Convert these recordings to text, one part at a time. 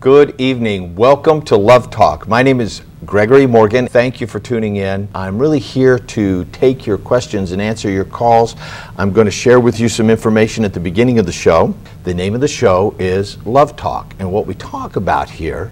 Good evening. Welcome to Love Talk. My name is Gregory Morgan. Thank you for tuning in. I'm really here to take your questions and answer your calls. I'm going to share with you some information at the beginning of the show. The name of the show is Love Talk, and what we talk about here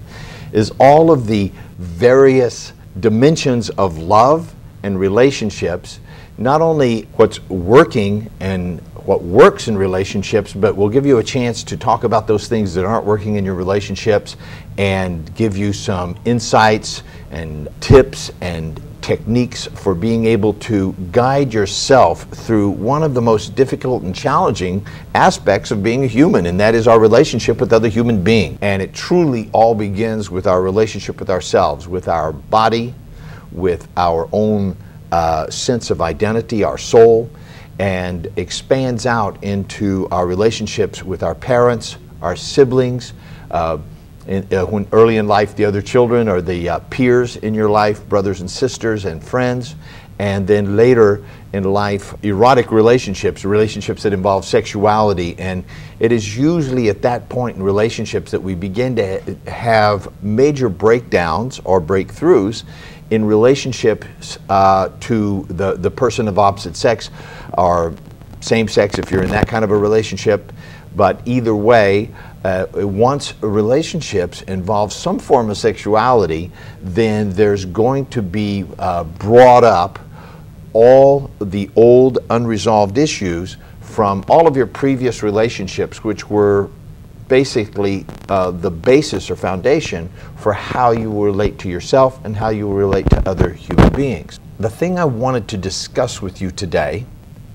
is all of the various dimensions of love and relationships, not only what's working and what works in relationships, but we'll give you a chance to talk about those things that aren't working in your relationships and give you some insights and tips and techniques for being able to guide yourself through one of the most difficult and challenging aspects of being a human, and that is our relationship with other human beings. And it truly all begins with our relationship with ourselves, with our body, with our own sense of identity, our soul, and expands out into our relationships with our parents, our siblings, when early in life the other children or the peers in your life, brothers and sisters and friends, and then later in life erotic relationships, relationships that involve sexuality. And it is usually at that point in relationships that we begin to have major breakdowns or breakthroughs in relationships to the person of opposite sex or same sex if you're in that kind of a relationship. But either way, once relationships involve some form of sexuality, then there's going to be brought up all the old unresolved issues from all of your previous relationships, which were basically the basis or foundation for how you relate to yourself and how you relate to other human beings. The thing I wanted to discuss with you today,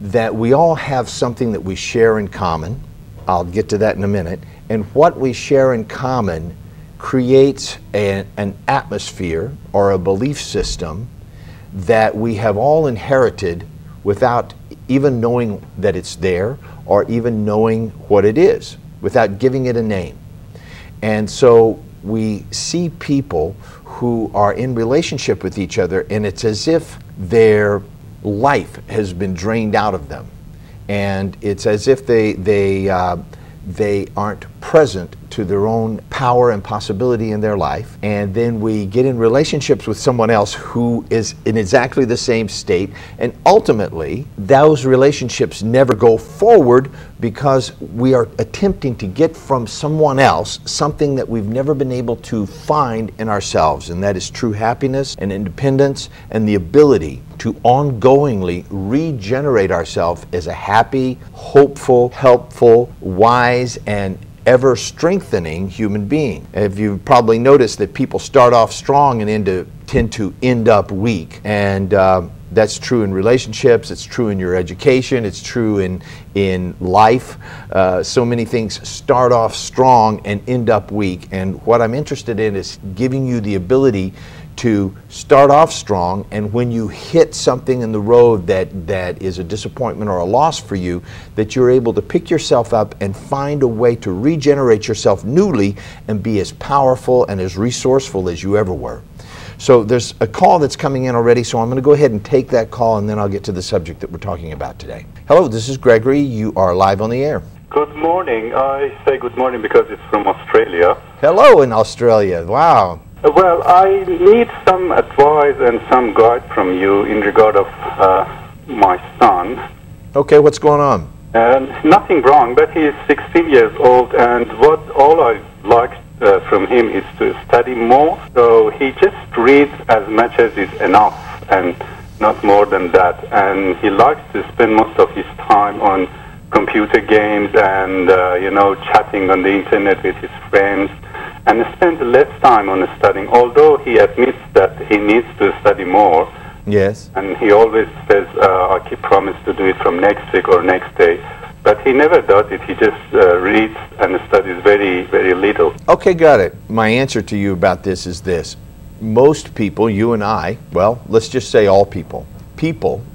that we all have something that we share in common. I'll get to that in a minute. And what we share in common creates an atmosphere or a belief system that we have all inherited without even knowing that it's there or even knowing what it is, without giving it a name. And so we see people who are in relationship with each other, and it's as if their life has been drained out of them. And it's as if they aren't present to their own power and possibility in their life. And then we get in relationships with someone else who is in exactly the same state, and ultimately those relationships never go forward because we are attempting to get from someone else something that we've never been able to find in ourselves, and that is true happiness and independence and the ability to ongoingly regenerate ourselves as a happy, hopeful, helpful, wise, and ever-strengthening human being. If you've probably noticed that people start off strong and tend to end up weak, and that's true in relationships, it's true in your education, it's true in life. So many things start off strong and end up weak, and what I'm interested in is giving you the ability to start off strong, and when you hit something in the road that is a disappointment or a loss for you, that you're able to pick yourself up and find a way to regenerate yourself newly and be as powerful and as resourceful as you ever were. So there's a call that's coming in already, so I'm going to go ahead and take that call, and then I'll get to the subject that we're talking about today. Hello, this is Gregory. You are live on the air. Good morning. I say good morning because it's from Australia. Hello in Australia. Wow. Well, I need some advice and some guide from you in regard of my son. Okay, what's going on? Nothing wrong, but he is 16 years old, and all I like from him is to study more. So he just reads as much as is enough and not more than that. And he likes to spend most of his time on computer games and, chatting on the internet with his friends, and spend less time on studying, although he admits that he needs to study more. Yes. And he always says, I keep promise to do it from next week or next day. But he never does it. He just reads and studies very, very little. Okay, got it. My answer to you about this is this. Most people, you and I, well, let's just say all people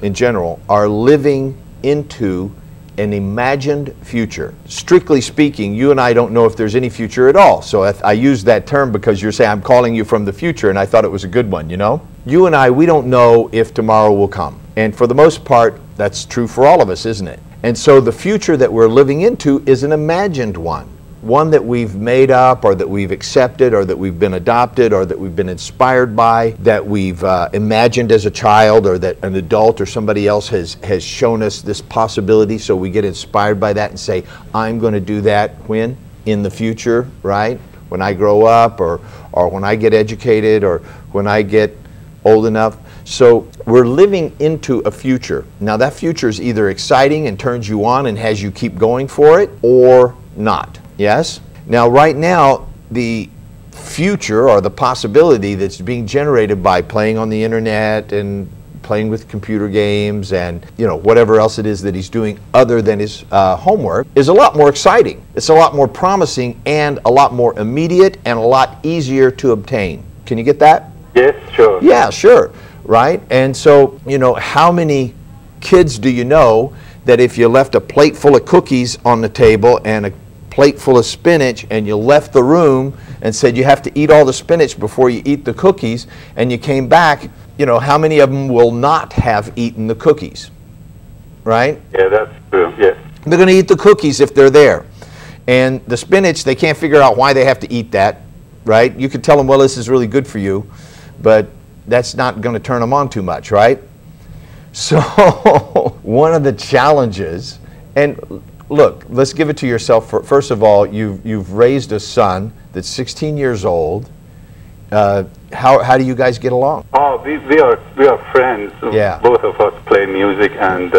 in general, are living into an imagined future. Strictly speaking, you and I don't know if there's any future at all. So I use that term because you're saying I'm calling you from the future, and I thought it was a good one, you know? You and I, we don't know if tomorrow will come. And for the most part, that's true for all of us, isn't it? And so the future that we're living into is an imagined one. one that we've made up or that we've accepted or that we've been adopted or that we've been inspired by, that we've imagined as a child, or that an adult or somebody else has shown us this possibility, so we get inspired by that and say, I'm going to do that when? In the future, right? When I grow up, or when I get educated, or when I get old enough. So we're living into a future. Now that future is either exciting and turns you on and has you keep going for it, or not. Yes? Now right now, the future or the possibility that's being generated by playing on the internet and playing with computer games and whatever else it is that he's doing other than his homework is a lot more exciting. It's a lot more promising and a lot more immediate and a lot easier to obtain. Can you get that? Yes, sure. Yeah, sure. Right? And so, how many kids do you know that if you left a plate full of cookies on the table and a plate full of spinach and you left the room and said you have to eat all the spinach before you eat the cookies, and you came back, how many of them will not have eaten the cookies? Right? Yeah, that's true. Yeah. They're going to eat the cookies if they're there. And the spinach, they can't figure out why they have to eat that, right? You could tell them, well, this is really good for you, but that's not going to turn them on too much, right? So one of the challenges, and look, let's give it to yourself. First of all, you've raised a son that's 16 years old. How do you guys get along? Oh, we are friends. Yeah. Both of us play music, and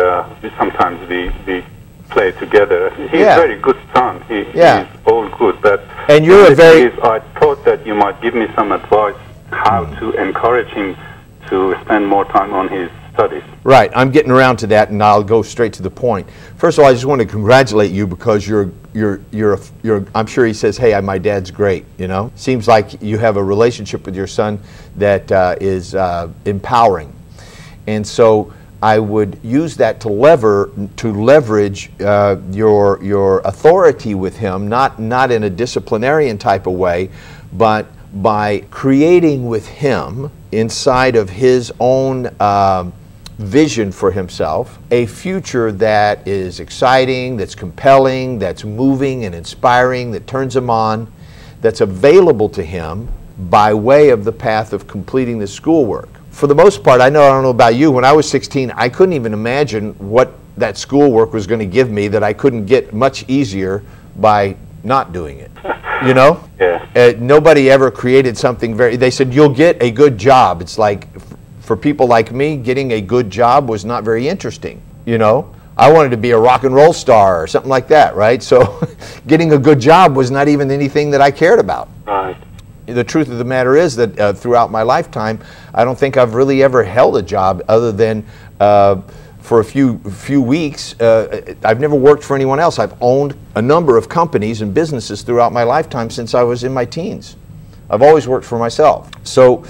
sometimes we play together. He's Yeah. a very good son. He's all good. But And you're a very... I thought that you might give me some advice how to encourage him to spend more time on his studies. Right, I'm getting around to that, and I'll go straight to the point. First of all, I just want to congratulate you because you're I'm sure he says, hey, my dad's great, Seems like you have a relationship with your son that is empowering. And so I would use that to leverage your authority with him, not in a disciplinarian type of way, but by creating with him, inside of his own vision for himself, a future that is exciting, that's compelling, that's moving and inspiring, that turns him on, that's available to him by way of the path of completing the schoolwork. For the most part, I don't know about you, when I was 16, I couldn't even imagine what that schoolwork was going to give me that I couldn't get much easier by not doing it. Yeah. Nobody ever created something they said, you'll get a good job. It's like, for people like me, getting a good job was not very interesting, I wanted to be a rock and roll star or something like that, right? So getting a good job was not even anything that I cared about. Right. The truth of the matter is that throughout my lifetime, I don't think I've really ever held a job other than for a few weeks. I've never worked for anyone else. I've owned a number of companies and businesses throughout my lifetime since I was in my teens. I've always worked for myself. So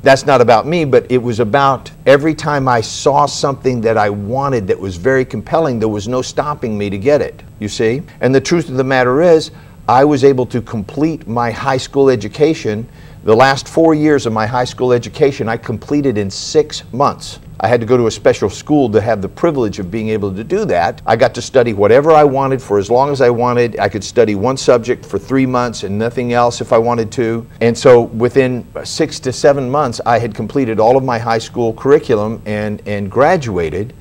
that's not about me, but it was about every time I saw something that I wanted that was very compelling, there was no stopping me to get it, you see? And the truth of the matter is, I was able to complete my high school education. The last 4 years of my high school education, I completed in 6 months. I had to go to a special school to have the privilege of being able to do that. I got to study whatever I wanted for as long as I wanted. I could study one subject for 3 months and nothing else if I wanted to. And so within 6 to 7 months, I had completed all of my high school curriculum and graduated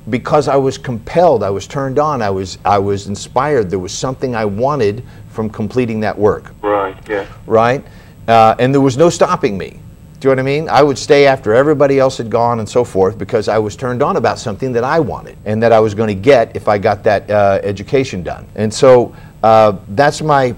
because I was compelled, I was turned on, I was inspired. There was something I wanted from completing that work. Right, yeah. Right? And there was no stopping me. Do you know what I mean? I would stay after everybody else had gone and so forth because I was turned on about something that I wanted and that I was going to get if I got that education done. And so that's my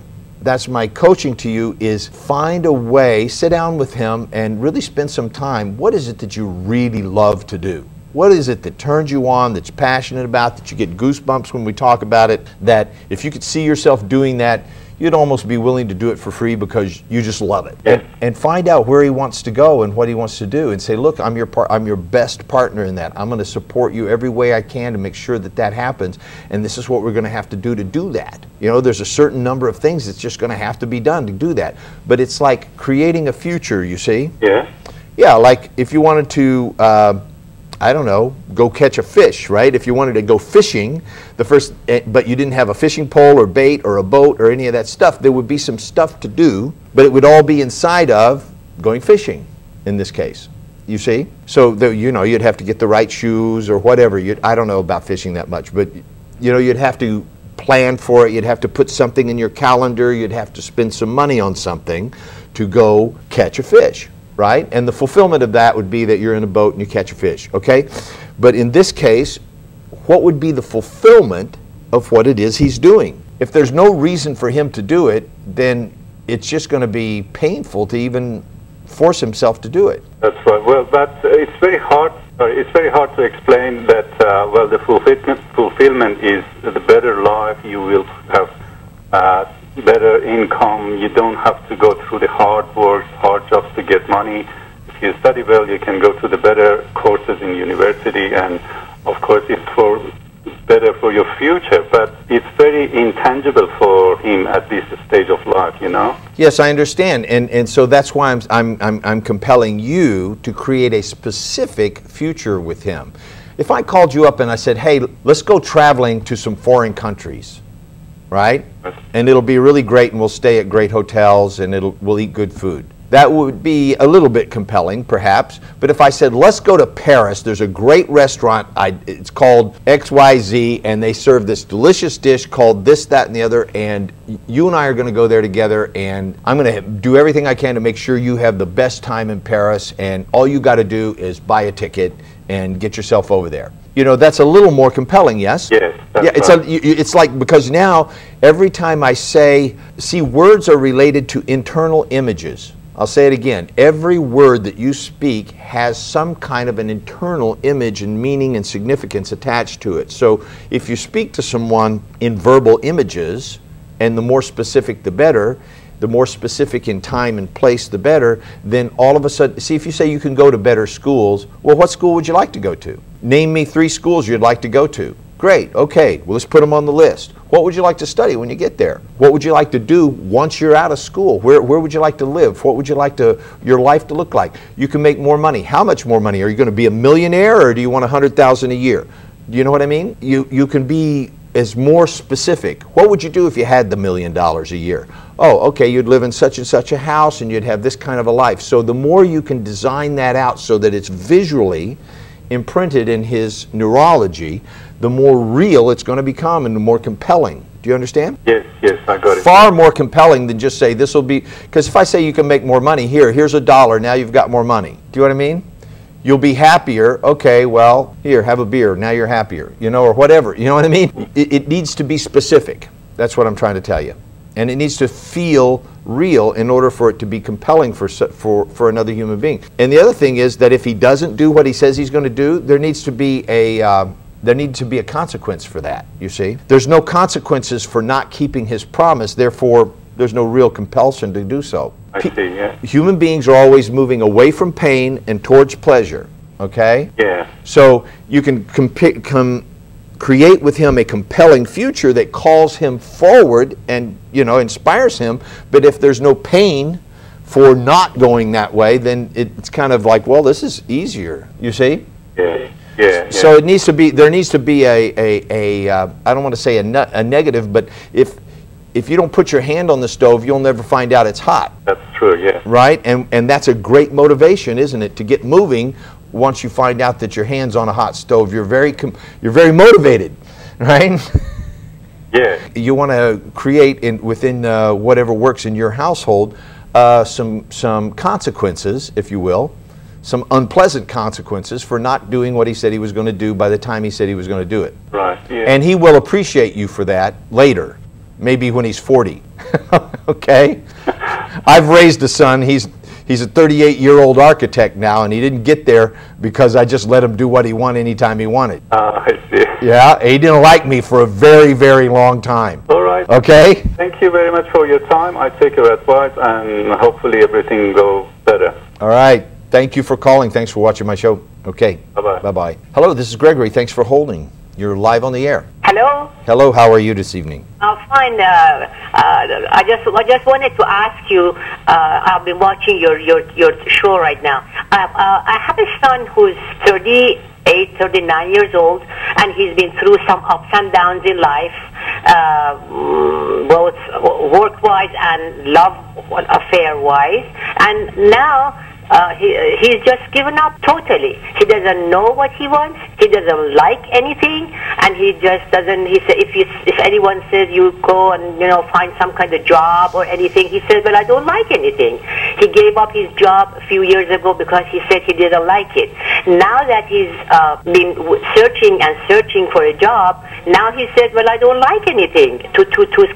coaching to you, is find a way, sit down with him and really spend some time. What is it that you really love to do? What is it that turns you on, that's passionate about, that you get goosebumps when we talk about it, that if you could see yourself doing that, you'd almost be willing to do it for free because you just love it. Yeah. And find out where he wants to go and what he wants to do and say, look, I'm your best partner in that. I'm going to support you every way I can to make sure that that happens. And this is what we're going to have to do that. There's a certain number of things that's just going to have to be done to do that. But it's like creating a future, you see? Yeah. Yeah, like if you wanted to I don't know, go catch a fish, right? If you wanted to go fishing, but you didn't have a fishing pole or bait or a boat or any of that stuff, there would be some stuff to do, but it would all be inside of going fishing in this case. You see? So, you'd have to get the right shoes or whatever. I don't know about fishing that much, but, you'd have to plan for it. You'd have to put something in your calendar. You'd have to spend some money on something to go catch a fish, right? And the fulfillment of that would be that you're in a boat and you catch a fish, okay? But in this case, what would be the fulfillment of what it is he's doing? If there's no reason for him to do it, then it's just going to be painful to even force himself to do it. That's right. Well, but it's very hard. It's very hard to explain that. Well, the fulfillment is the better life. You will have better income. You don't have to go through the hard work, hard jobs to get money. If you study well, you can go to the better courses in university, and of course, it's better for your future. But it's very intangible for him at this stage of life. Yes, I understand, and so that's why I'm compelling you to create a specific future with him. If I called you up and I said, hey, let's go traveling to some foreign countries, right? And it'll be really great, and we'll stay at great hotels, and we'll eat good food. That would be a little bit compelling, perhaps. But if I said, let's go to Paris, there's a great restaurant, it's called XYZ, and they serve this delicious dish called this, that, and the other, and you and I are going to go there together, and I'm going to do everything I can to make sure you have the best time in Paris, and all you got to do is buy a ticket and get yourself over there. That's a little more compelling, yes? Yes. Yeah, it's like, because now every time I see, words are related to internal images. I'll say it again. Every word that you speak has some kind of an internal image and meaning and significance attached to it. So if you speak to someone in verbal images, and the more specific the better, the more specific in time and place the better, then all of a sudden, see, if you say you can go to better schools, well, what school would you like to go to? Name me 3 schools you'd like to go to. Great, okay, well, let's put them on the list. What would you like to study when you get there? What would you like to do once you're out of school? Where would you like to live? What would you like your life to look like? You can make more money. How much more money? Are you going to be a millionaire, or do you want $100,000 a year? Do you know what I mean? You can be as more specific. What would you do if you had the $1 million a year? Oh, okay, you'd live in such and such a house, and you'd have this kind of a life. So the more you can design that out so that it's visually imprinted in his neurology, the more real it's going to become and the more compelling. Do you understand? Yes, I got it. Far more compelling than just say this will be, because if I say you can make more money, here's $1, now you've got more money. Do you know what I mean? You'll be happier. Okay, well, here, have a beer, now you're happier, or whatever. You know what I mean? It needs to be specific. That's what I'm trying to tell you. And it needs to feel real in order for it to be compelling for another human being. And the other thing is that if he doesn't do what he says he's going to do, there needs to be a consequence for that, you see. There's no consequences for not keeping his promise, therefore there's no real compulsion to do so. I see, yeah. Human beings are always moving away from pain and towards pleasure, okay? Yeah. So you can create with him a compelling future that calls him forward and, inspires him, but if there's no pain for not going that way, then it's kind of like, well, this is easier, you see? Yeah. Yeah. So there needs to be I don't want to say a negative, but if you don't put your hand on the stove, you'll never find out it's hot. That's true, yeah. Right? And that's a great motivation, isn't it? To get moving once you find out that your hand's on a hot stove. You're very motivated, right? Yeah. You want to create within whatever works in your household some consequences, if you will, some unpleasant consequences for not doing what he said he was going to do by the time he said he was going to do it. Right. Yeah. And he will appreciate you for that later, maybe when he's 40. Okay? I've raised a son. He's a 38-year-old architect now, and he didn't get there because I just let him do what he wanted anytime he wanted. I see. Yeah, he didn't like me for a very, very long time. All right. Okay? Thank you very much for your time. I take your advice, and hopefully everything goes better. All right. Thank you for calling. Thanks for watching my show. Okay. Bye-bye. Bye-bye. Hello, this is Gregory. Thanks for holding. You're live on the air. Hello. Hello, how are you this evening? I'm fine. I just wanted to ask you. I've been watching your show right now. I have a son who's 38 39 years old, and he's been through some ups and downs in life, both work-wise and love affair-wise, and now he's just given up totally. He doesn't know what he wants. He doesn't like anything, and he just doesn't. He said, if anyone says you go and find some kind of job or anything, he says, well, I don't like anything. He gave up his job a few years ago because he said he didn't like it. Now that he's been searching for a job, now he says, well, I don't like anything to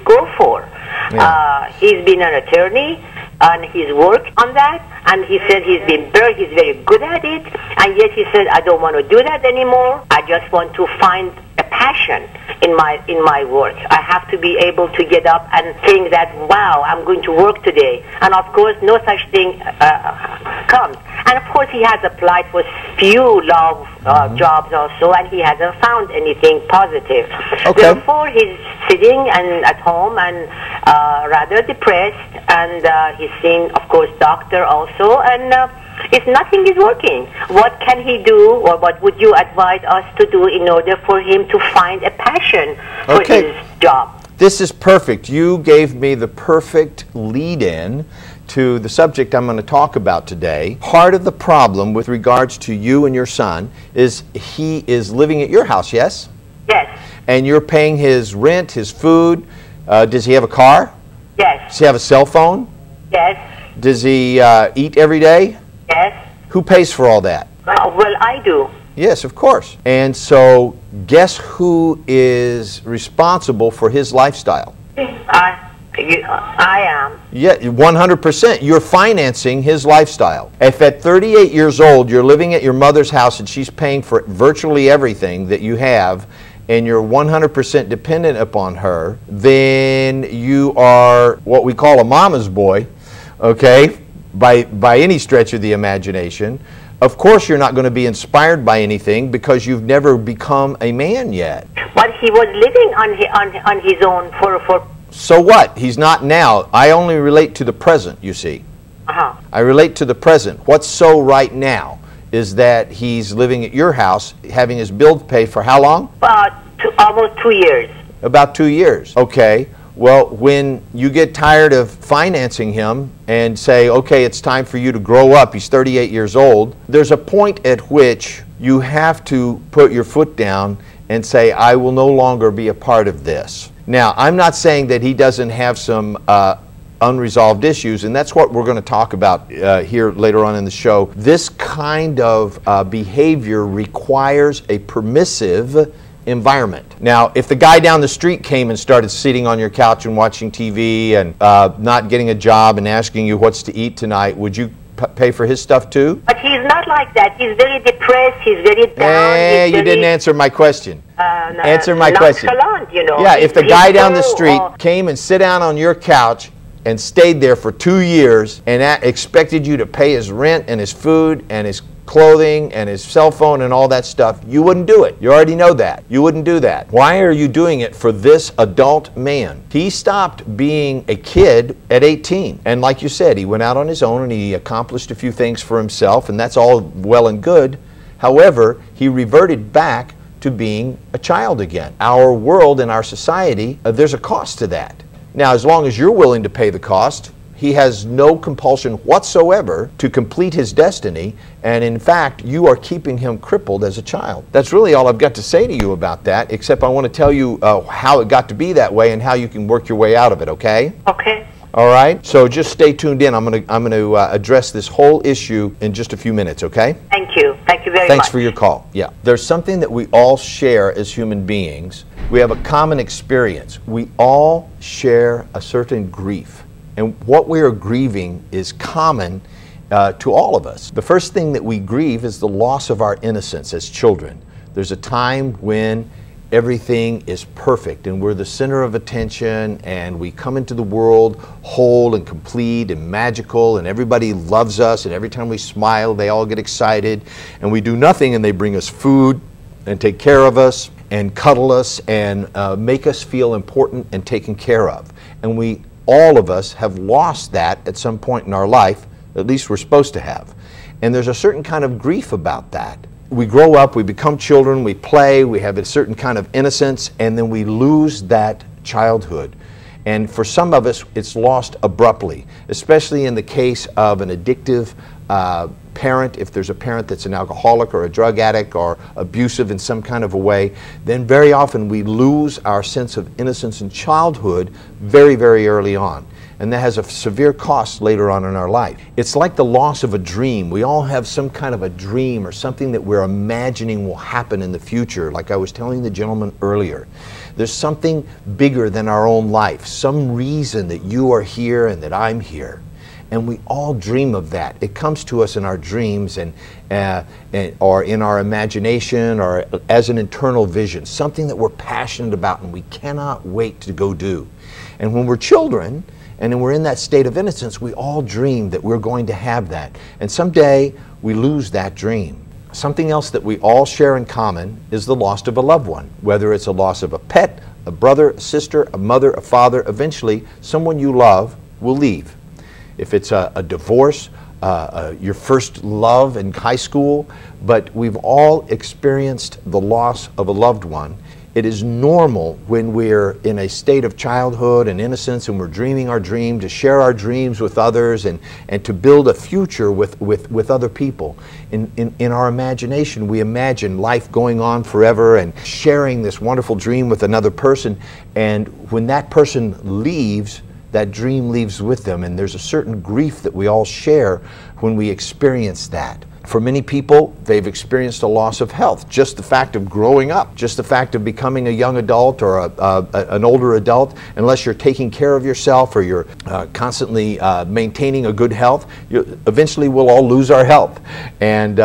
go for. Yeah. He's been an attorney, and he's worked on that, and he said he's very good at it, and yet he said, I don't want to do that anymore. I just want to find a passion in my work. I have to be able to get up and think that, wow, I'm going to work today. And of course, no such thing comes. And of course, he has applied for few love jobs also, and he hasn't found anything positive. Okay. Therefore, he's sitting at home and rather depressed, and he's seen, of course, doctor also, and if nothing is working, what can he do, or what would you advise us to do in order for him to find a passion for his job? This is perfect. You gave me the perfect lead-in to the subject I'm going to talk about today. Part of the problem with regards to you and your son is he is living at your house, yes? Yes. And you're paying his rent, his food. Does he have a car? Yes. Does he have a cell phone? Yes. Does he eat every day? Yes. Who pays for all that? Well, I do. Yes, of course. And so, guess who is responsible for his lifestyle? I am. Yeah, 100%. You're financing his lifestyle. If at 38 years old you're living at your mother's house and she's paying for virtually everything that you have, and you're 100% dependent upon her, then you are what we call a mama's boy, okay? By any stretch of the imagination. Of course you're not going to be inspired by anything because you've never become a man yet. But he was living on his own for... So what? He's not now. I only relate to the present, you see. Uh-huh. I relate to the present. What's so right now is that he's living at your house, having his bills paid for how long? Almost 2 years. About 2 years. Okay. Well, when you get tired of financing him and say, okay, it's time for you to grow up, he's 38 years old, there's a point at which you have to put your foot down and say, I will no longer be a part of this. Now, I'm not saying that he doesn't have some unresolved issues, and that's what we're going to talk about here later on in the show. This kind of behavior requires a permissive environment. Now, if the guy down the street came and started sitting on your couch and watching TV and not getting a job and asking you what's to eat tonight, would you pay for his stuff too? But he's not like that. He's very depressed. He's very down. You didn't answer my question. Answer my question. You know. Yeah, if the guy down the street came and sit down on your couch and stayed there for 2 years and expected you to pay his rent and his food and his clothing and his cell phone and all that stuff, you wouldn't do it. You already know that. You wouldn't do that. Why are you doing it for this adult man? He stopped being a kid at 18. And like you said, he went out on his own and he accomplished a few things for himself, and that's all well and good. However, he reverted back to being a child again. Our world and our society, there's a cost to that. Now, as long as you're willing to pay the cost, he has no compulsion whatsoever to complete his destiny, and in fact, you are keeping him crippled as a child. That's really all I've got to say to you about that, except I want to tell you how it got to be that way and how you can work your way out of it, okay? Okay. All right? So just stay tuned in. I'm going to address this whole issue in just a few minutes, okay? Thank you. Thank you very much. Thanks for your call. Yeah. There's something that we all share as human beings. We have a common experience. We all share a certain grief. And what we are grieving is common to all of us. The first thing that we grieve is the loss of our innocence as children. There's a time when everything is perfect and we're the center of attention and we come into the world whole and complete and magical and everybody loves us, and every time we smile they all get excited, and we do nothing and they bring us food and take care of us and cuddle us and make us feel important and taken care of. And all of us have lost that at some point in our life, at least we're supposed to have. And there's a certain kind of grief about that. we grow up, we become children, we play, we have a certain kind of innocence, and then we lose that childhood. And for some of us, it's lost abruptly, especially in the case of an addictive parent. If there's a parent that's an alcoholic or a drug addict or abusive in some kind of a way, then very often we lose our sense of innocence and childhood very, very early on. And that has a severe cost later on in our life. It's like the loss of a dream. We all have some kind of a dream or something that we're imagining will happen in the future. Like I was telling the gentleman earlier, there's something bigger than our own life, some reason that you are here and that I'm here. And we all dream of that. It comes to us in our dreams or in our imagination or as an internal vision, something that we're passionate about and we cannot wait to go do. And when we're children, and then we're in that state of innocence, we all dream that we're going to have that. And someday we lose that dream. Something else that we all share in common is the loss of a loved one. Whether it's a loss of a pet, a brother, a sister, a mother, a father, eventually someone you love will leave. If it's a divorce, your first love in high school, but we've all experienced the loss of a loved one. It is normal when we're in a state of childhood and innocence and we're dreaming our dream to share our dreams with others and to build a future with other people. In our imagination, we imagine life going on forever and sharing this wonderful dream with another person. And when that person leaves, that dream leaves with them. And there's a certain grief that we all share when we experience that. For many people, they've experienced a loss of health. Just the fact of growing up, just the fact of becoming a young adult or an older adult, unless you're taking care of yourself or you're constantly maintaining a good health, eventually we'll all lose our health. And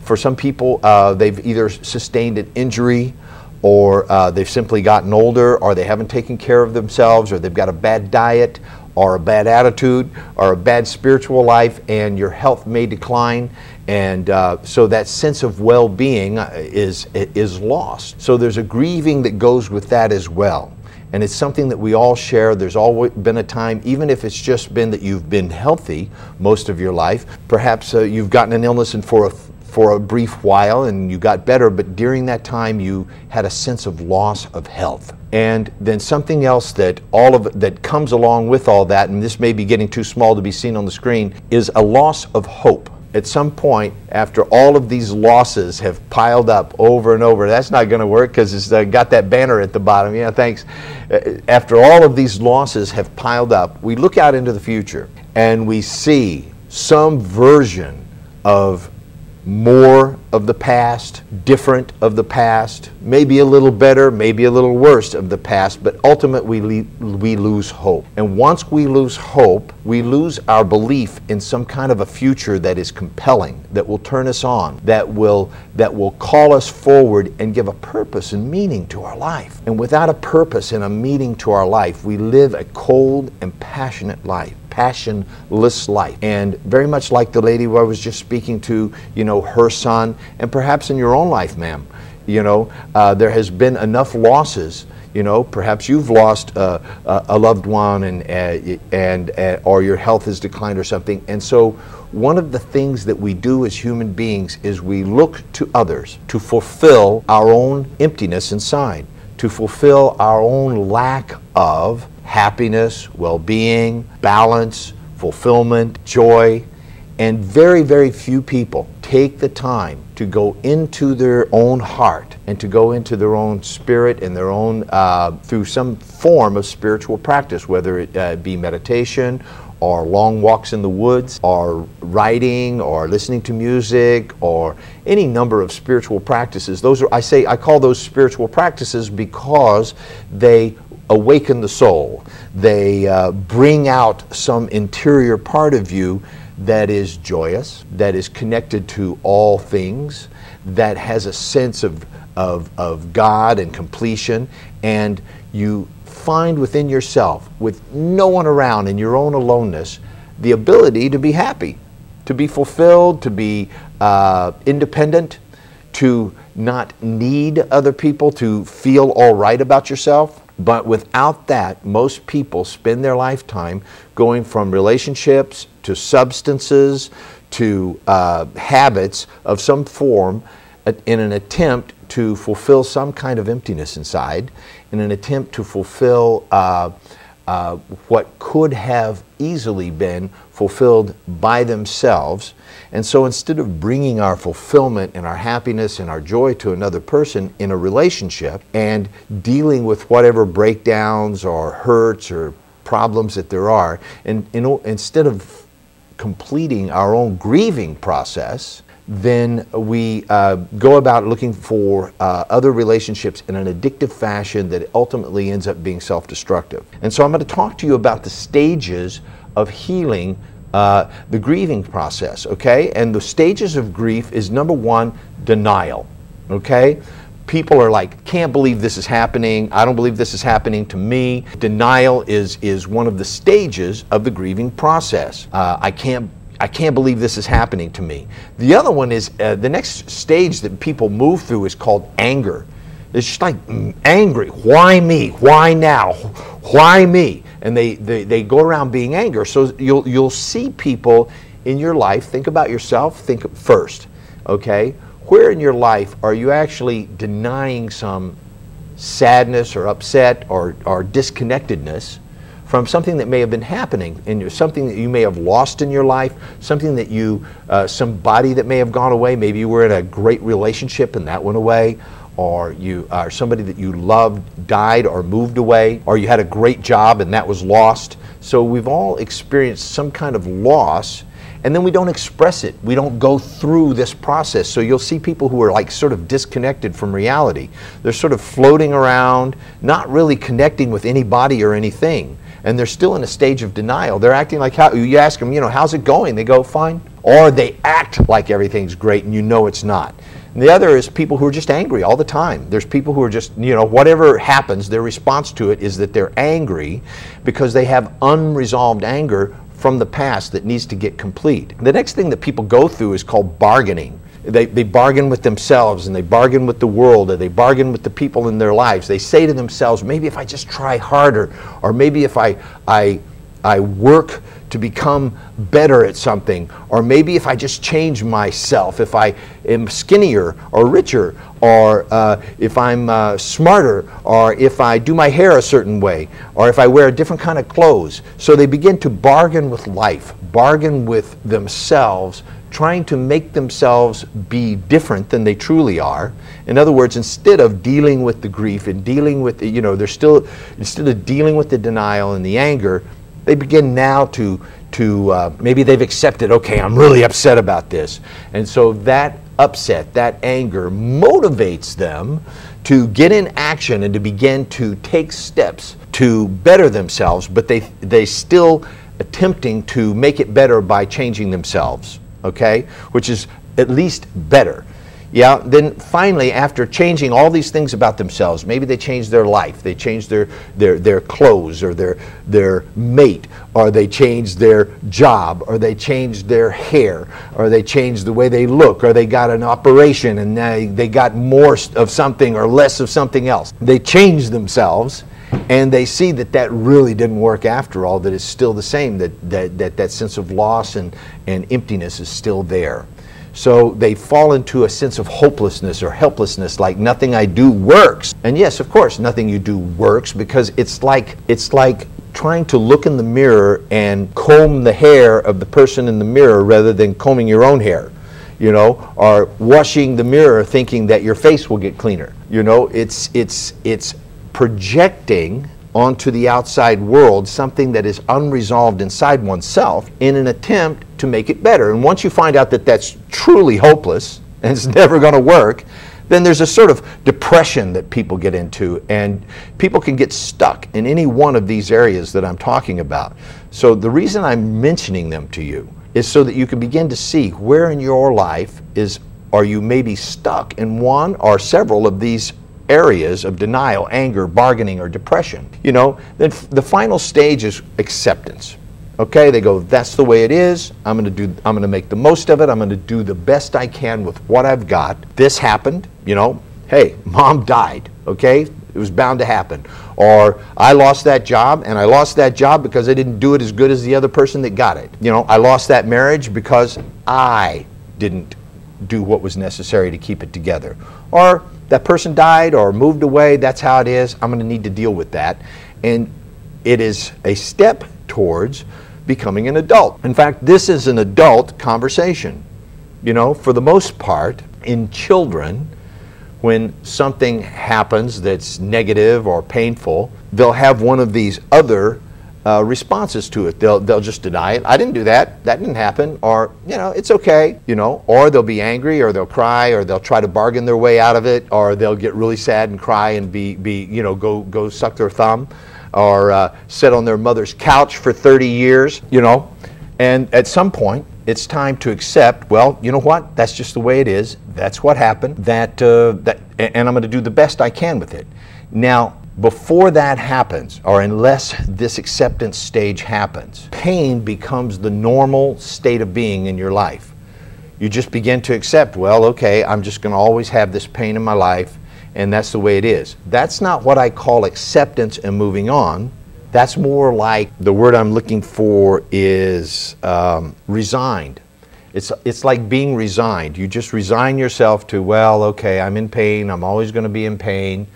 for some people, they've either sustained an injury or they've simply gotten older, or they haven't taken care of themselves, or they've got a bad diet, or a bad attitude, or a bad spiritual life, and your health may decline, and so that sense of well-being is lost. So there's a grieving that goes with that as well. And it's something that we all share. There's always been a time, even if it's just been that you've been healthy most of your life, perhaps you've gotten an illness and for a brief while and you got better, but during that time you had a sense of loss of health. And then something else that comes along with all that, and this may be getting too small to be seen on the screen, is a loss of hope. At some point, after all of these losses have piled up over and over, that's not going to work because it's got that banner at the bottom. Yeah, thanks. After all of these losses have piled up, we look out into the future and we see some version of more of the past, different of the past, maybe a little better, maybe a little worse of the past, but ultimately we lose hope. And once we lose hope, we lose our belief in some kind of a future that is compelling, that will turn us on, that will call us forward and give a purpose and meaning to our life. And without a purpose and a meaning to our life, we live a cold and passionate life. Passionless life. And very much like the lady who I was just speaking to, you know, her son, and perhaps in your own life, ma'am, you know, there has been enough losses. You know, perhaps you've lost a loved one or your health has declined or something. And so one of the things that we do as human beings is we look to others to fulfill our own emptiness inside, to fulfill our own lack of happiness, well-being, balance, fulfillment, joy. And very, very few people take the time to go into their own heart and to go into their own spirit and their own, through some form of spiritual practice, whether it be meditation or long walks in the woods or writing or listening to music or any number of spiritual practices. Those are, I call those spiritual practices because they awaken the soul. They bring out some interior part of you that is joyous, that is connected to all things, that has a sense of God and completion, and you find within yourself, with no one around, in your own aloneness, the ability to be happy, to be fulfilled, to be independent, to not need other people, to feel all right about yourself. But without that, most people spend their lifetime going from relationships to substances to habits of some form in an attempt to fulfill some kind of emptiness inside, in an attempt to fulfill what could have easily been fulfilled by themselves. And so instead of bringing our fulfillment and our happiness and our joy to another person in a relationship and dealing with whatever breakdowns or hurts or problems that there are, and instead of completing our own grieving process, then we go about looking for other relationships in an addictive fashion that ultimately ends up being self-destructive. And so I'm going to talk to you about the stages of healing the grieving process, okay? And the stages of grief is, number one, denial, okay? People are like, can't believe this is happening. I don't believe this is happening to me. Denial is one of the stages of the grieving process. I can't believe this is happening to me. The other one is, the next stage that people move through is called anger. It's just like angry. Why me? Why now? Why me? And they go around being angry. So you'll see people in your life, think about yourself, think first, okay? Where in your life are you actually denying some sadness or upset or disconnectedness from something that may have been happening in you, something that you may have lost in your life, something that you, somebody that may have gone away. Maybe you were in a great relationship and that went away, or somebody that you loved died or moved away, or you had a great job and that was lost. So we've all experienced some kind of loss, and then we don't express it. We don't go through this process. So you'll see people who are like sort of disconnected from reality. They're sort of floating around, not really connecting with anybody or anything. And they're still in a stage of denial. They're acting like, you ask them, how's it going? They go, fine. Or they act like everything's great and you know it's not. And the other is people who are just angry all the time. There's people who are just, whatever happens, their response to it is that they're angry because they have unresolved anger from the past that needs to get complete. The next thing that people go through is called bargaining. They bargain with themselves, and they bargain with the world, or they bargain with the people in their lives. They say to themselves, maybe if I just try harder, or maybe if I work to become better at something, or maybe if I just change myself, if I am skinnier or richer, or if I'm smarter, or if I do my hair a certain way, or if I wear a different kind of clothes. So they begin to bargain with life, bargain with themselves, trying to make themselves be different than they truly are. In other words, instead of dealing with the grief and dealing with the, instead of dealing with the denial and the anger, they begin now to maybe they've accepted, okay, I'm really upset about this. And so that upset, that anger motivates them to get in action and to begin to take steps to better themselves, but they still attempting to make it better by changing themselves, okay? Which is at least better. Yeah, then finally, after changing all these things about themselves, maybe they change their life, they change their clothes, or their mate, or they change their job, or they change their hair, or they change the way they look, or they got an operation and they got more of something or less of something else. They change themselves, and they see that that really didn't work after all, that it's still the same, that sense of loss and emptiness is still there. So they fall into a sense of hopelessness or helplessness, like nothing I do works. And yes, of course, nothing you do works, because it's like trying to look in the mirror and comb the hair of the person in the mirror rather than combing your own hair, or washing the mirror thinking that your face will get cleaner. It's projecting onto the outside world something that is unresolved inside oneself in an attempt to make it better. And once you find out that that's truly hopeless and it's never going to work, then there's a sort of depression that people get into, and people can get stuck in any one of these areas that I'm talking about. So the reason I'm mentioning them to you is so that you can begin to see where in your life are you maybe stuck in one or several of these areas of denial, anger, bargaining, or depression. Then the final stage is acceptance. Okay, they go, that's the way it is. I'm going to make the most of it. I'm going to do the best I can with what I've got. This happened, hey, mom died, okay? It was bound to happen. Or I lost that job, and I lost that job because I didn't do it as good as the other person that got it. I lost that marriage because I didn't do what was necessary to keep it together. Or that person died or moved away, that's how it is, I'm going to need to deal with that. And it is a step towards becoming an adult. In fact, this is an adult conversation. You know, for the most part, in children, when something happens that's negative or painful, they'll have one of these other responses to it. They'll just deny it. I didn't do that. That didn't happen. Or, you know, it's okay. You know, or they'll be angry, or they'll cry, or they'll try to bargain their way out of it, or they'll get really sad and cry and you know, go suck their thumb, or sit on their mother's couch for 30 years, you know. And at some point, it's time to accept, well, you know what? That's just the way it is. That's what happened. And I'm going to do the best I can with it. Now, before that happens, or unless this acceptance stage happens, pain becomes the normal state of being in your life. You just begin to accept, well, okay, I'm just going to always have this pain in my life, and that's the way it is. That's not what I call acceptance and moving on. That's more like, the word I'm looking for is resigned. It's like being resigned. You just resign yourself to, well, okay, I'm in pain, I'm always going to be in pain.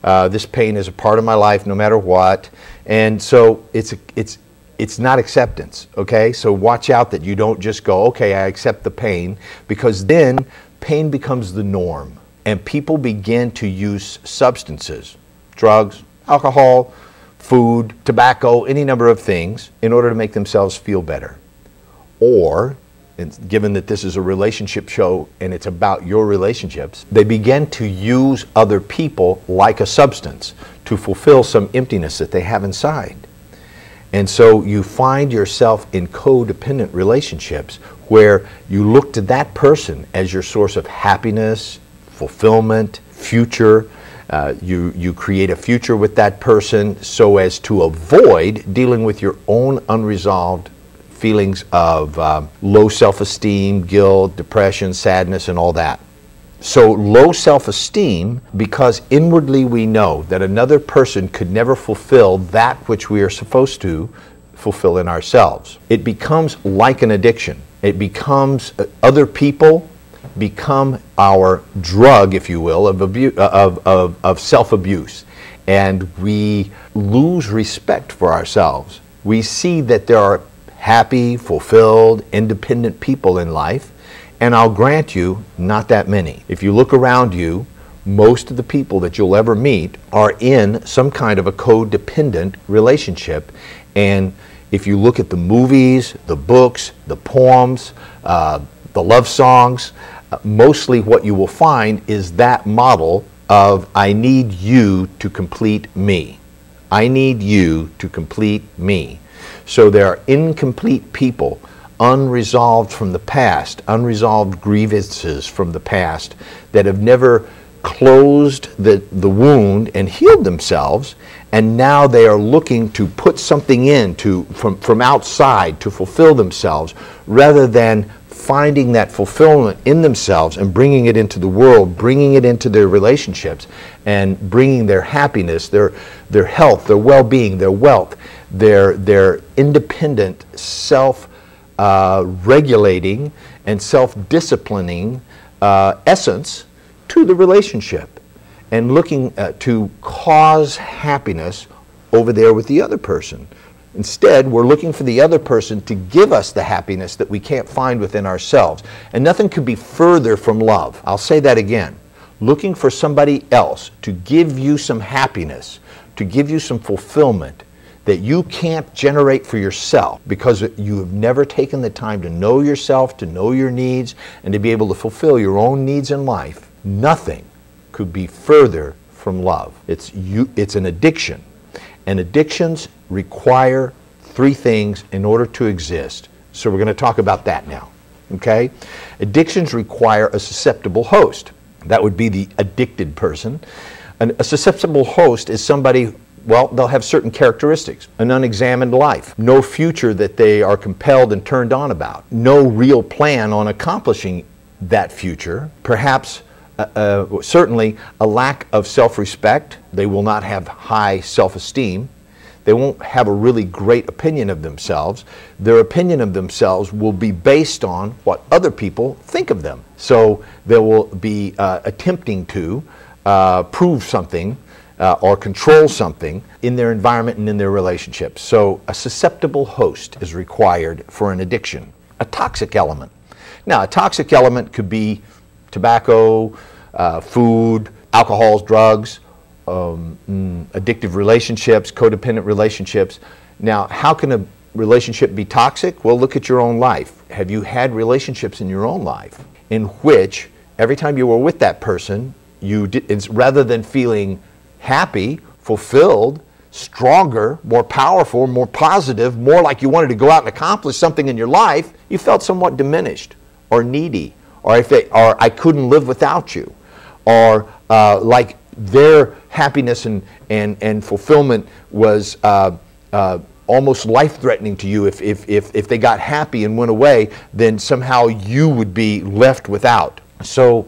This pain is a part of my life no matter what. And so it's not acceptance, okay? So watch out that you don't just go, okay, I accept the pain, because then pain becomes the norm. And people begin to use substances, drugs, alcohol, food, tobacco, any number of things in order to make themselves feel better. Or, given that this is a relationship show and it's about your relationships, they begin to use other people like a substance to fulfill some emptiness that they have inside. And so you find yourself in codependent relationships where you look to that person as your source of happiness, fulfillment, future. You create a future with that person so as to avoid dealing with your own unresolved feelings of low self-esteem, guilt, depression, sadness, and all that. So low self-esteem, because inwardly we know that another person could never fulfill that which we are supposed to fulfill in ourselves. It becomes like an addiction. It becomes, other people become our drug, if you will, of self-abuse. And we lose respect for ourselves. We see that there are happy, fulfilled, independent people in life, and I'll grant you, not that many. If you look around you, most of the people that you'll ever meet are in some kind of a codependent relationship. And if you look at the movies, the books, the poems, the love songs, mostly what you will find is that model of, I need you to complete me. I need you to complete me. So there are incomplete people, unresolved from the past, unresolved grievances from the past that have never closed the wound and healed themselves, and now they are looking to put something in from outside to fulfill themselves, rather than finding that fulfillment in themselves and bringing it into the world, bringing it into their relationships, and bringing their happiness, their health, their well-being, their wealth, their independent, self-regulating and self-disciplining essence to the relationship, and looking to cause happiness over there with the other person. Instead, we're looking for the other person to give us the happiness that we can't find within ourselves. And nothing could be further from love. I'll say that again. Looking for somebody else to give you some happiness, to give you some fulfillment that you can't generate for yourself, because you have never taken the time to know yourself, to know your needs, and to be able to fulfill your own needs in life. Nothing could be further from love. It's an addiction. And addictions require three things in order to exist. So we're going to talk about that now. Okay? Addictions require a susceptible host. That would be the addicted person. A susceptible host is somebody, well, they'll have certain characteristics. An unexamined life. No future that they are compelled and turned on about. No real plan on accomplishing that future. Perhaps certainly a lack of self-respect. They will not have high self-esteem. they won't have a really great opinion of themselves. Their opinion of themselves will be based on what other people think of them. So they will be attempting to prove something or control something in their environment and in their relationships. So a susceptible host is required for an addiction. A toxic element. Now, a toxic element could be tobacco, food, alcohols, drugs, addictive relationships, codependent relationships. Now, how can a relationship be toxic? Well, look at your own life. Have you had relationships in your own life in which every time you were with that person, rather than feeling happy, fulfilled, stronger, more powerful, more positive, more like you wanted to go out and accomplish something in your life, you felt somewhat diminished or needy, or I couldn't live without you, or like their happiness and fulfillment was almost life-threatening to you. If they got happy and went away, then somehow you would be left without. So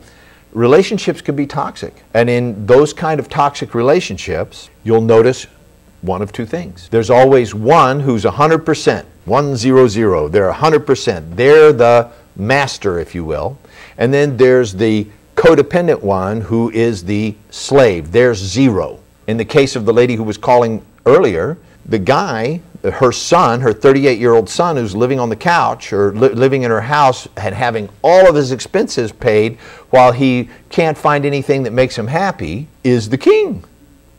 relationships can be toxic. And in those kind of toxic relationships, you'll notice one of two things. There's always one who's 100%, 100. They're 100%. They're the master, if you will. And then there's the codependent one who is the slave. There's 0. In the case of the lady who was calling earlier, the guy, her son, her 38-year-old son who's living on the couch or living in her house and having all of his expenses paid while he can't find anything that makes him happy, is the king.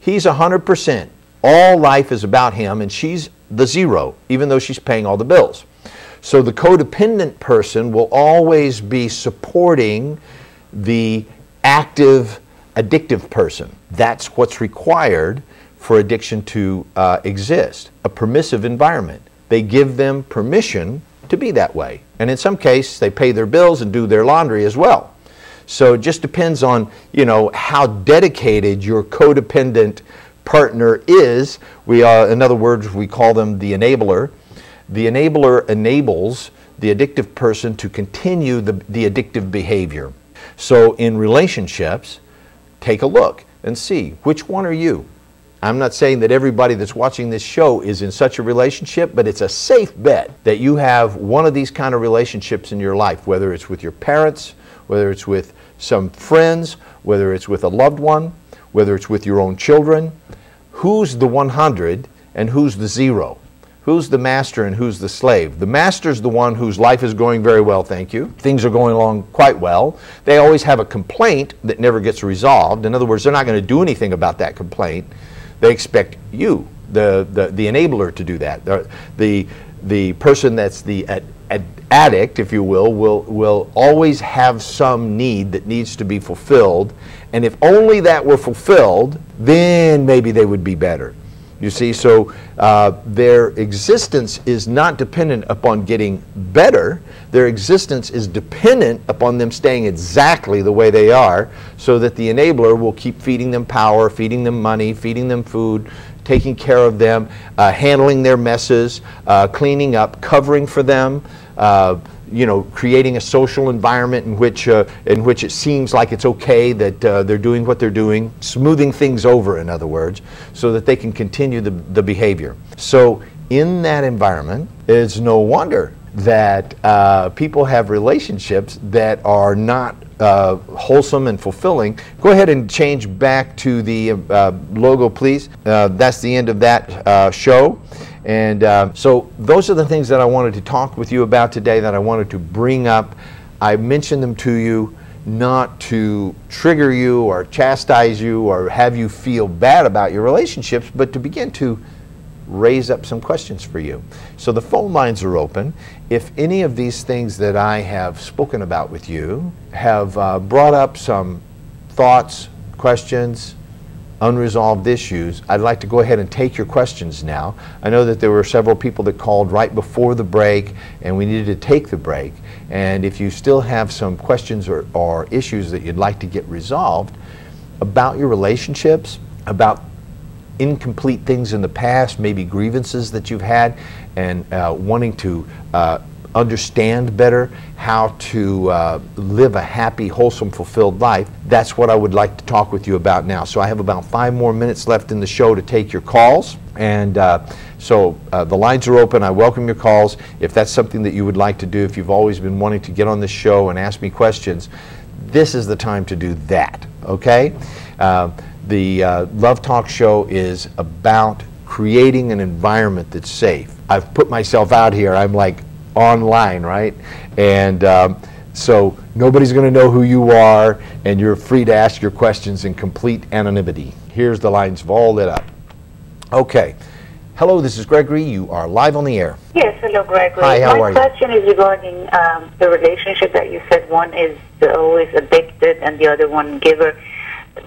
He's 100%. All life is about him, and she's the 0, even though she's paying all the bills. So the codependent person will always be supporting the active, addictive person. That's what's required for addiction to exist. A permissive environment. They give them permission to be that way. And in some cases, they pay their bills and do their laundry as well. So it just depends on, how dedicated your codependent partner is. In other words, we call them the enabler. The enabler enables the addictive person to continue the addictive behavior. So in relationships, take a look and see, which one are you? I'm not saying that everybody that's watching this show is in such a relationship, but it's a safe bet that you have one of these kind of relationships in your life, whether it's with your parents, whether it's with some friends, whether it's with a loved one, whether it's with your own children. Who's the 100 and who's the 0? Who's the master and who's the slave? The master's the one whose life is going very well, thank you. Things are going along quite well. They always have a complaint that never gets resolved. In other words, they're not going to do anything about that complaint. They expect you, the enabler, to do that. The person that's the addict, if you will always have some need that needs to be fulfilled. And if only that were fulfilled, then maybe they would be better. You see, so their existence is not dependent upon getting better. Their existence is dependent upon them staying exactly the way they are, so that the enabler will keep feeding them power, feeding them money, feeding them food, taking care of them, handling their messes, cleaning up, covering for them, creating a social environment in which it seems like it's okay that they're doing what they're doing, smoothing things over, in other words, so that they can continue the behavior. So in that environment, it's no wonder that people have relationships that are not wholesome and fulfilling. Go ahead and change back to the logo, please. That's the end of that show. And so those are the things that I wanted to talk with you about today, that I wanted to bring up. I mentioned them to you not to trigger you or chastise you or have you feel bad about your relationships, but to begin to raise up some questions for you. So the phone lines are open. If any of these things that I have spoken about with you have brought up some thoughts, questions, unresolved issues, I'd like to go ahead and take your questions now. I know that there were several people that called right before the break, and we needed to take the break. And if you still have some questions or issues that you'd like to get resolved about your relationships, about incomplete things in the past, maybe grievances that you've had, and wanting to understand better how to live a happy, wholesome, fulfilled life, that's what I would like to talk with you about now. So I have about 5 more minutes left in the show to take your calls. And so the lines are open. I welcome your calls. If that's something that you would like to do, if you've always been wanting to get on this show and ask me questions, this is the time to do that, okay? The Love Talk show is about creating an environment that's safe. I've put myself out here. I'm like online, right? And so nobody's going to know who you are, and you're free to ask your questions in complete anonymity. Here's the lines all lit up. Okay. Hello, this is Gregory. You are live on the air. Yes, hello, Gregory. Hi, how are you? My question is regarding the relationship that you said one is always addicted and the other one giver.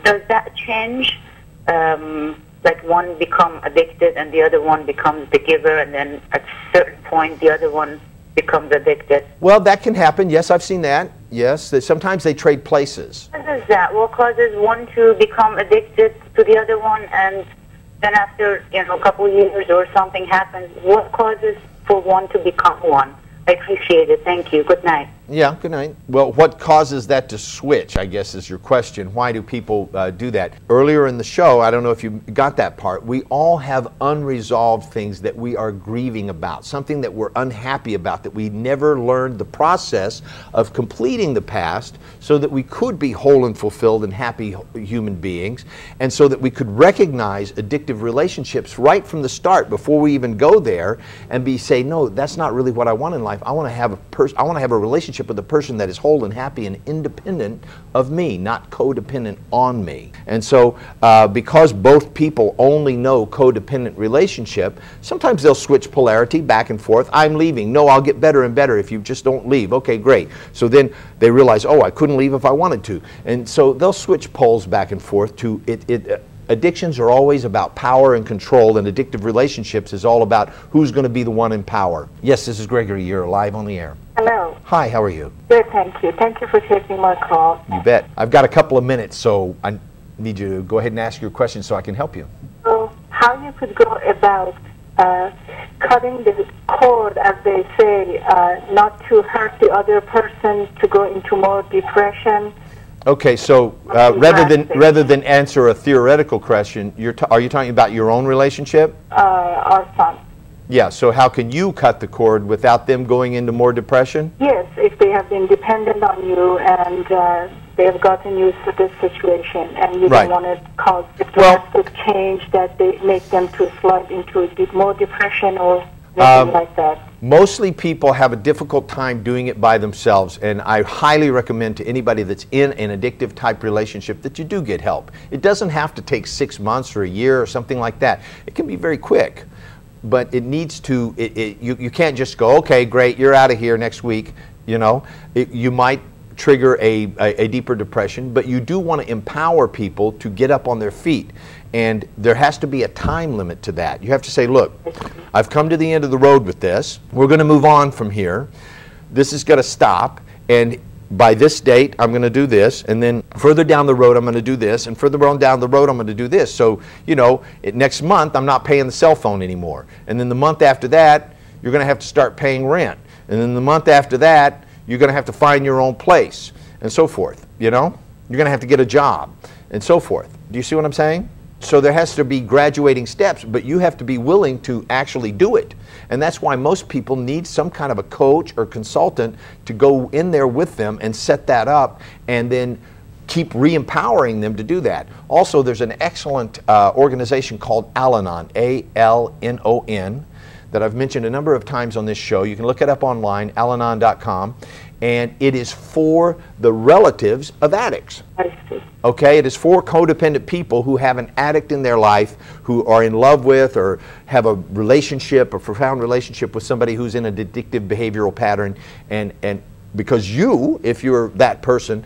Does that change? Like one become addicted and the other one becomes the giver, and then at a certain point the other one becomes addicted? Well, that can happen. Yes, I've seen that. Yes, sometimes they trade places. What is that? What causes one to become addicted to the other one, and then after, a couple of years or something happens, what causes for one to become one? I appreciate it. Thank you. Good night. Yeah, good night. Well, what causes that to switch, I guess, is your question. Why do people do that? Earlier in the show, I don't know if you got that part, we all have unresolved things that we are grieving about, something that we're unhappy about, that we never learned the process of completing the past so that we could be whole and fulfilled and happy human beings, and so that we could recognize addictive relationships right from the start before we even go there and say, no, that's not really what I want in life. I want to have a relationship with a person that is whole and happy and independent of me, not codependent on me. And so because both people only know codependent relationship, sometimes they'll switch polarity back and forth. I'm leaving. No, I'll get better and better if you just don't leave. Okay, great. So then they realize, oh, I couldn't leave if I wanted to. And so they'll switch poles back and forth to it. Addictions are always about power and control, and addictive relationships is all about who's going to be the one in power. Yes, this is Gregory. You're live on the air. Hello. Hi, how are you? Good, thank you. Thank you for taking my call. You bet. I've got a couple of minutes, so I need you to go ahead and ask your question so I can help you. So how you could go about cutting the cord, as they say, not to hurt the other person, to go into more depression? Okay, so rather than answer a theoretical question, are you talking about your own relationship? Our son. Yeah, so how can you cut the cord without them going into more depression? Yes, if they have been dependent on you and they have gotten used to this situation, and you don't want to cause a drastic change that they make them to slide into a bit more depression or anything like that. Mostly people have a difficult time doing it by themselves, and I highly recommend to anybody that's in an addictive type relationship that you do get help. It doesn't have to take 6 months or a year or something like that. It can be very quick, but it needs to, you can't just go, okay, great, you're out of here next week. You might trigger a deeper depression, but you do want to empower people to get up on their feet. And there has to be a time limit to that. You have to say, look, I've come to the end of the road with this. We're going to move on from here. This is going to stop. And by this date, I'm going to do this. And then further down the road, I'm going to do this. And further on down the road, I'm going to do this. So, next month, I'm not paying the cell phone anymore. And then the month after that, you're going to have to start paying rent. And then the month after that, you're going to have to find your own place, and so forth. You're going to have to get a job, and so forth. Do you see what I'm saying? So there has to be graduating steps, but you have to be willing to actually do it. And that's why most people need some kind of a coach or consultant to go in there with them and set that up, and then keep re-empowering them to do that. Also, there's an excellent organization called Al-Anon, A-L-N-O-N, that I've mentioned a number of times on this show. You can look it up online, alanon.com, and it is for the relatives of addicts. Okay, it is for codependent people who have an addict in their life, who are in love with or have a relationship, a profound relationship with somebody who's in an addictive behavioral pattern, and because you, if you're that person,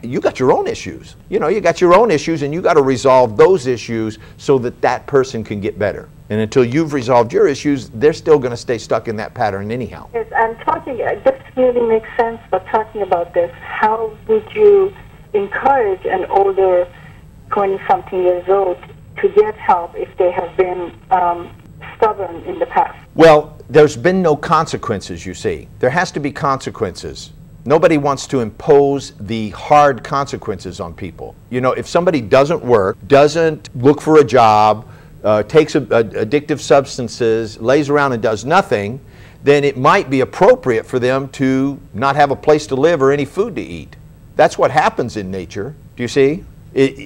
you got your own issues. You got your own issues, and you got to resolve those issues so that that person can get better. And until you've resolved your issues, they're still going to stay stuck in that pattern anyhow. Yes, and this really makes sense, but talking about this, how would you encourage an older 20-something years old to get help if they have been stubborn in the past? Well, there's been no consequences, you see. There has to be consequences. Nobody wants to impose the hard consequences on people. You know, if somebody doesn't work, doesn't look for a job, takes addictive substances, lays around and does nothing, then it might be appropriate for them to not have a place to live or any food to eat. That's what happens in nature. Do you see?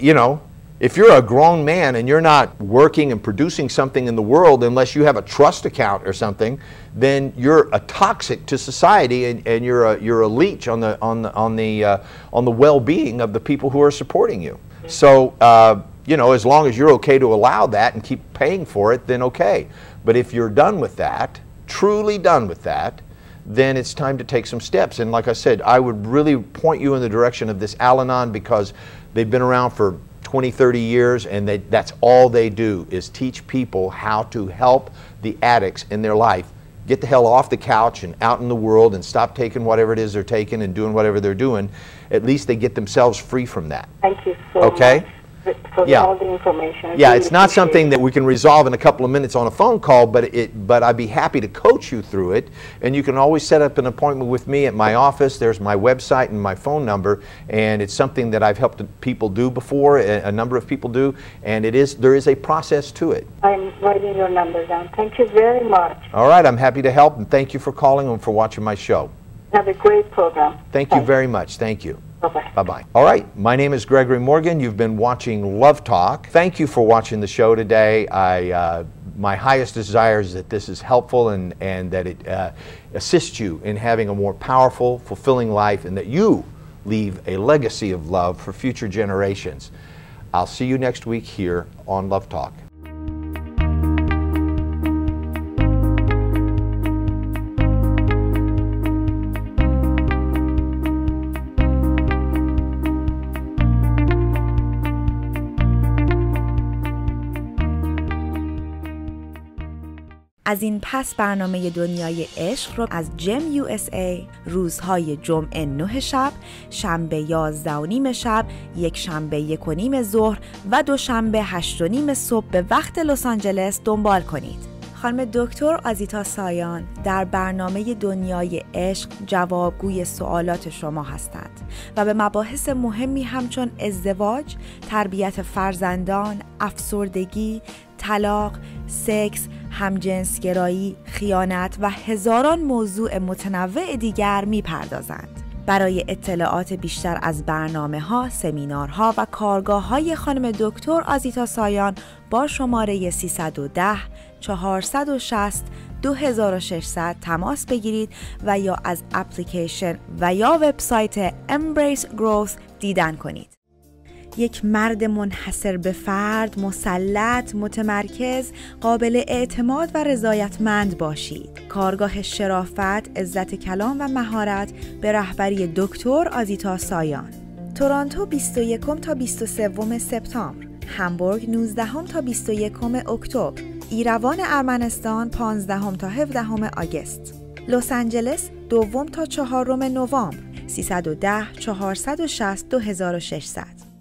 You know, if you're a grown man and you're not working and producing something in the world unless you have a trust account or something, then you're a toxic to society, and you're a leech on the well-being of the people who are supporting you. So you know, as long as you're okay to allow that and keep paying for it, then okay. But if you're done with that, truly done with that, then it's time to take some steps. And like I said, I would really point you in the direction of this Al-Anon, because they've been around for 20, 30 years, and that's all they do is teach people how to help the addicts in their life get the hell off the couch and out in the world and stop taking whatever it is they're taking and doing whatever they're doing. At least they get themselves free from that. Thank you so much for all the information. Yeah, it's not something that we can resolve in a couple of minutes on a phone call, but I'd be happy to coach you through it. And you can always set up an appointment with me at my office. There's my website and my phone number, and it's something that I've helped people do before, a number of people do, and there is a process to it. I'm writing your number down. Thank you very much. All right, I'm happy to help, and thank you for calling and for watching my show. Have a great program. Thank you very much. Thank you. Bye-bye. Bye-bye. All right, my name is Gregory Morgan. You've been watching Love Talk. Thank you for watching the show today. My highest desire is that this is helpful and that it assists you in having a more powerful, fulfilling life, and that you leave a legacy of love for future generations. I'll see you next week here on Love Talk. از این پس برنامه دنیای عشق رو از جم USA روزهای جمعه 9 شب، شنبه 11:30 شب، یک شنبه 1:30 ظهر و دوشنبه 8:30 صبح به وقت لس آنجلس دنبال کنید. خانم دکتر آزیتا سایان در برنامه دنیای عشق جوابگوی سوالات شما هستند و به مباحث مهمی همچون ازدواج، تربیت فرزندان، افسردگی، طلاق، سکس، همجنسگرایی، خیانت و هزاران موضوع متنوع دیگر می‌پردازند. برای اطلاعات بیشتر از برنامه‌ها، سمینارها و کارگاه‌های خانم دکتر آزیتا سایان با شماره 310 460 2600 تماس بگیرید و یا از اپلیکیشن و یا وبسایت Embrace Growth دیدن کنید. یک مرد منحصر به فرد، مسلط، متمرکز، قابل اعتماد و رضایتمند باشید. کارگاه شرافت، عزت کلام و مهارت به رهبری دکتر آزیتا سایان. تورنتو 21 تا 23 سپتامبر، همبورگ 19 تا 21 اکتبر، ایروان ارمنستان 15 تا 17 آگوست، لس آنجلس 2 تا 4 نوامبر، 310 460 2600.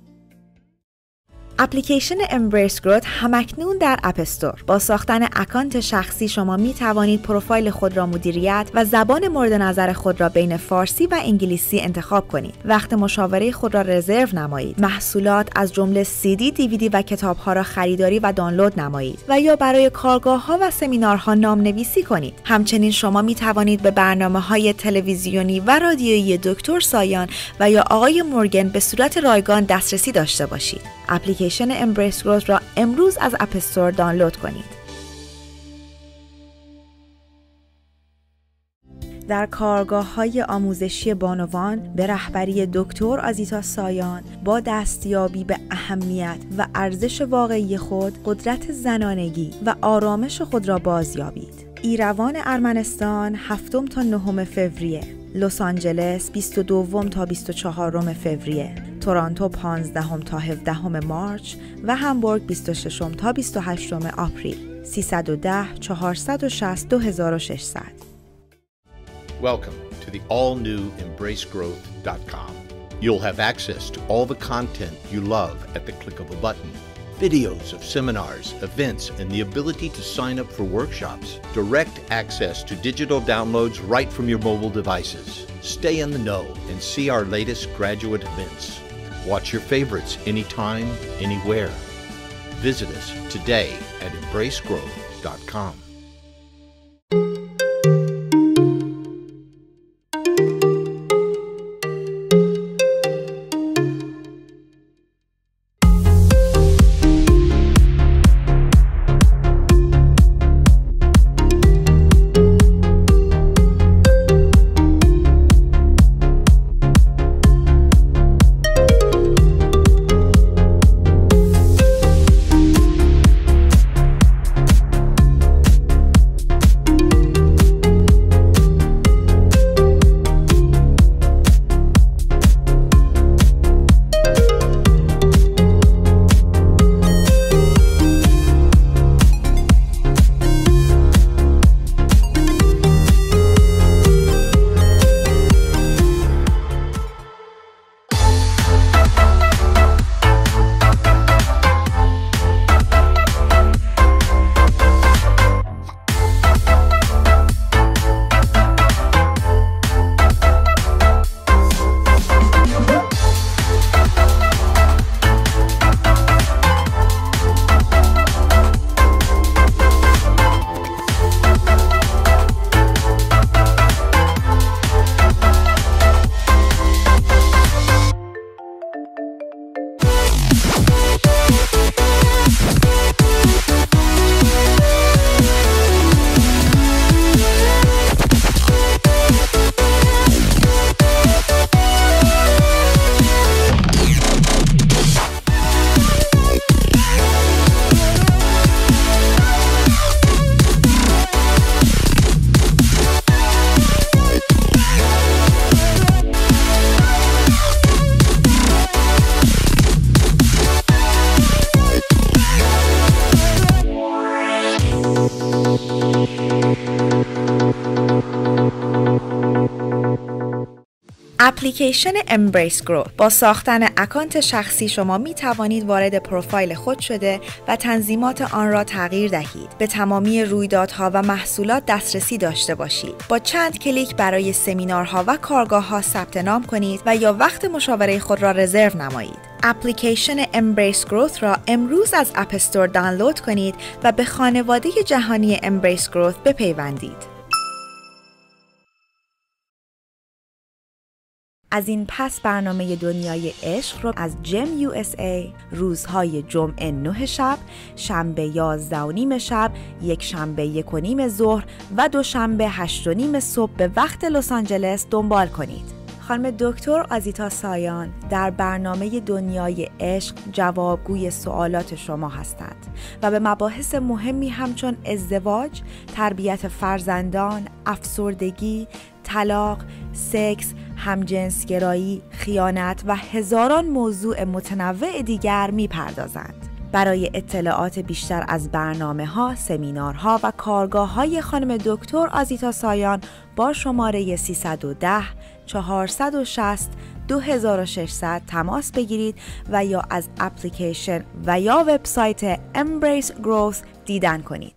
اپلیکیشن Embrace Growth همکنون در اپ استور. با ساختن اکانت شخصی شما می توانید پروفایل خود را مدیریت و زبان مورد نظر خود را بین فارسی و انگلیسی انتخاب کنید. وقت مشاوره خود را رزرو نمایید. محصولات از جمله CD، DVD و کتاب‌ها را خریداری و دانلود نمایید و یا برای کارگاه‌ها و سمینارها نام‌نویسی کنید. همچنین شما می توانید به برنامه‌های تلویزیونی و رادیویی دکتر سایان و یا آقای مورگن به صورت رایگان دسترسی داشته باشید. اپلیکیشن Embrace Growth را امروز از اپ استور دانلود کنید. در کارگاه‌های آموزشی بانوان به رهبری دکتر آزیتا سایان با دستیابی به اهمیت و ارزش واقعی خود، قدرت زنانگی و آرامش خود را بازیابید. ایروان ارمنستان 7 تا 9 فوریه، لس آنجلس 22 تا 24 فوریه، تورنتو 15 تا 17 مارچ و همبورگ 26 تا 28 آپریل. 310 460 2600. Welcome to the all-new EmbraceGrowth.com. You'll have access to all the content you love at the click of a button. videos of seminars, events, and the ability to sign up for workshops. Direct access to digital downloads right from your mobile devices. Stay in the know and see our latest graduate events. Watch your favorites anytime, anywhere. Visit us today at embracegrowth.com. اپلیکیشن امبریس گروث با ساختن اکانت شخصی شما می توانید وارد پروفایل خود شده و تنظیمات آن را تغییر دهید. به تمامی رویدادها و محصولات دسترسی داشته باشید. با چند کلیک برای سمینارها و کارگاه‌ها ثبت نام کنید و یا وقت مشاوره خود را رزرو نمایید. اپلیکیشن امبریس گروث را امروز از اپ استور دانلود کنید و به خانواده جهانی امبریس گروث بپیوندید. از این پس برنامه دنیای عشق رو از جم USA روزهای جمعه 9 شب، شنبه 11:30 شب، یک شنبه 1:30 ظهر و دوشنبه 8:30 صبح به وقت لس آنجلس دنبال کنید. خانم دکتر آزیتا سایان در برنامه دنیای عشق جوابگوی سوالات شما هستند و به مباحث مهمی همچون ازدواج، تربیت فرزندان، افسردگی، طلاق، سکس، همجنسگرایی، خیانت و هزاران موضوع متنوع دیگر می‌پردازند. برای اطلاعات بیشتر از برنامه‌ها، سمینارها و کارگاه‌های خانم دکتر آزیتا سایان با شماره 310 460 2600 تماس بگیرید و یا از اپلیکیشن و یا وبسایت امبریس گروث دیدن کنید.